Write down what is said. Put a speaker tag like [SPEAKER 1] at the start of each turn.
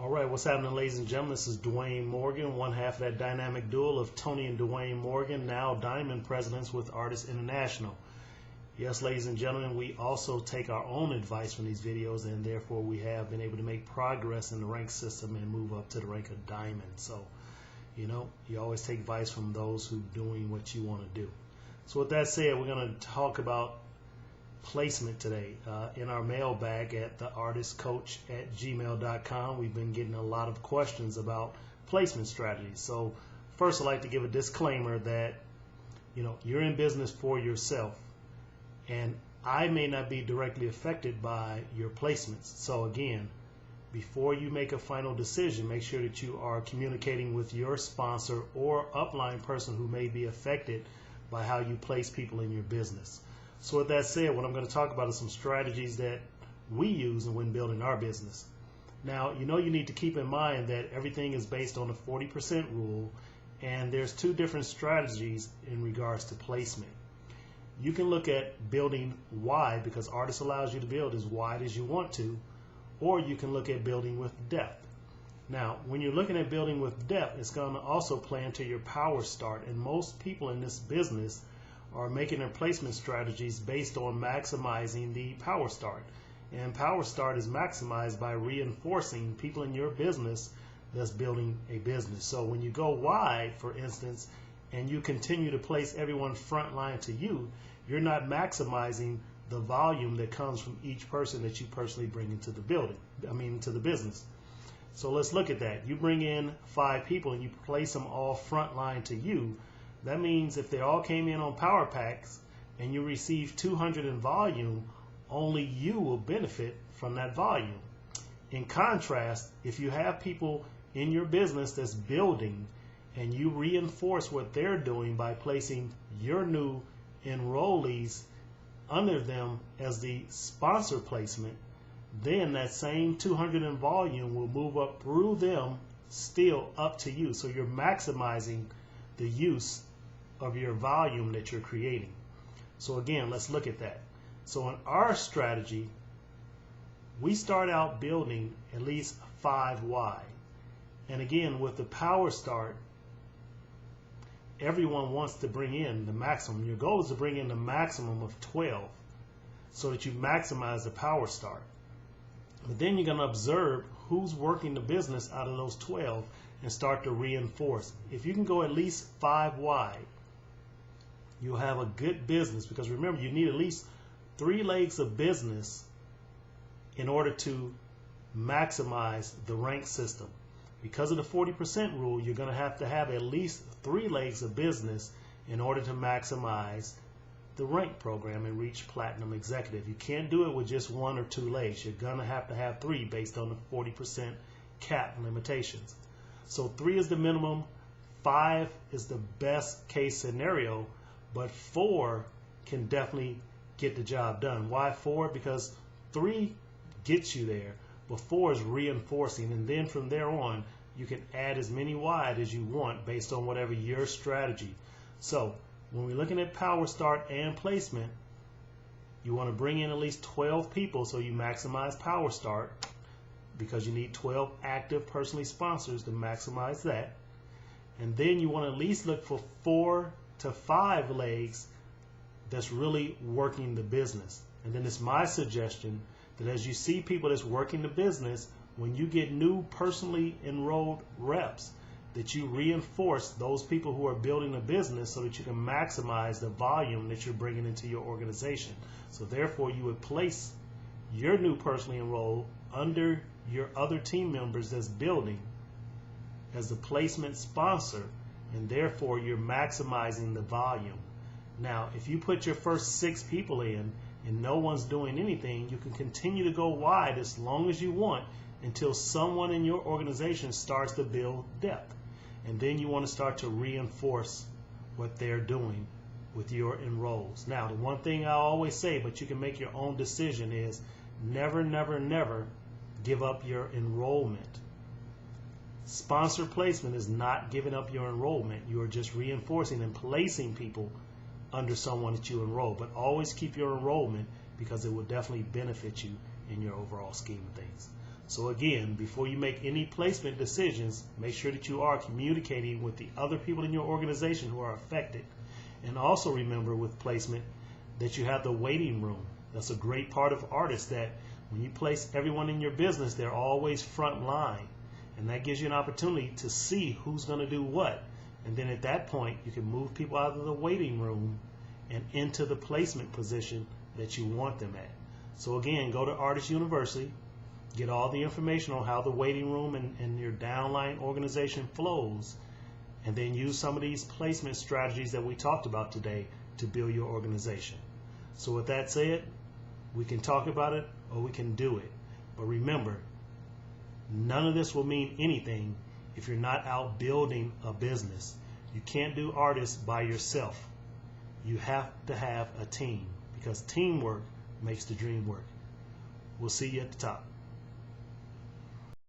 [SPEAKER 1] All right, what's happening, ladies and gentlemen? This is Dwayne Morgan, one half of that dynamic duo of Tony and Dwayne Morgan, now Diamond Presidents with Ardyss International. Yes, ladies and gentlemen, we also take our own advice from these videos, and therefore we have been able to make progress in the rank system and move up to the rank of Diamond. So, you always take advice from those who are doing what you want to do. So with that said, we're going to talk about placement today. In our mailbag at the ardysscoach@gmail.com, we've been getting a lot of questions about placement strategies. So first, I'd like to give a disclaimer that you're in business for yourself, and I may not be directly affected by your placements. So again, before you make a final decision, make sure that you are communicating with your sponsor or upline person who may be affected by how you place people in your business. So with that said, what I'm going to talk about is some strategies that we use when building our business. Now, you need to keep in mind that everything is based on the 40% rule, and there's two different strategies in regards to placement. You can look at building wide, because Ardyss allows you to build as wide as you want to, or you can look at building with depth. Now, when you're looking at building with depth, it's going to also play into your power start, and most people in this business are making their placement strategies based on maximizing the power start. And power start is maximized by reinforcing people in your business that's building a business. So when you go wide, for instance, and you continue to place everyone front line to you, you're not maximizing the volume that comes from each person that you personally bring into the into the business. So let's look at that. You bring in 5 people and you place them all front line to you. That means if they all came in on power packs and you receive 200 in volume, only you will benefit from that volume. In contrast, if you have people in your business that's building and you reinforce what they're doing by placing your new enrollees under them as the sponsor placement, then that same 200 in volume will move up through them, still up to you. So you're maximizing the use of your volume that you're creating. So again, let's look at that. So in our strategy, we start out building at least 5 wide. And again, with the power start, everyone wants to bring in the maximum. Your goal is to bring in the maximum of 12 so that you maximize the power start. But then you're going to observe who's working the business out of those 12 and start to reinforce. If you can go at least 5 wide, you'll have a good business, because remember, you need at least 3 legs of business in order to maximize the rank system. Because of the 40% rule, you're going to have at least 3 legs of business in order to maximize the rank program and reach platinum executive. You can't do it with just 1 or 2 legs. You're going to have 3 based on the 40% cap limitations. So 3 is the minimum, 5 is the best case scenario, but 4 can definitely get the job done. Why 4? Because 3 gets you there, but 4 is reinforcing, and then from there on you can add as many wide as you want based on whatever your strategy. So when we're looking at power start and placement, you want to bring in at least 12 people so you maximize power start, because you need 12 active personally sponsors to maximize that. And then you want to at least look for 4 to 5 legs that's really working the business. And then it's my suggestion that as you see people that's working the business, when you get new personally enrolled reps, that you reinforce those people who are building a business so that you can maximize the volume that you're bringing into your organization. So therefore, you would place your new personally enrolled under your other team members that's building as the placement sponsor, and therefore you're maximizing the volume. Now, if you put your first 6 people in and no one's doing anything, you can continue to go wide as long as you want until someone in your organization starts to build depth. And then you want to start to reinforce what they're doing with your enrolls. Now, the one thing I always say, but you can make your own decision, is never, never, never give up your enrollment. Sponsor placement is not giving up your enrollment. You are just reinforcing and placing people under someone that you enroll. But always keep your enrollment, because it will definitely benefit you in your overall scheme of things. So again, before you make any placement decisions, make sure that you are communicating with the other people in your organization who are affected. And also remember with placement that you have the waiting room. That's a great part of Ardyss, that when you place everyone in your business, they're always front line. And that gives you an opportunity to see who's going to do what. And then at that point, you can move people out of the waiting room and into the placement position that you want them at. So again, go to Ardyss University, get all the information on how the waiting room and your downline organization flows, and then use some of these placement strategies that we talked about today to build your organization. So with that said, we can talk about it or we can do it. But remember, none of this will mean anything if you're not out building a business. You can't do Ardyss by yourself. You have to have a team, because teamwork makes the dream work. We'll see you at the top.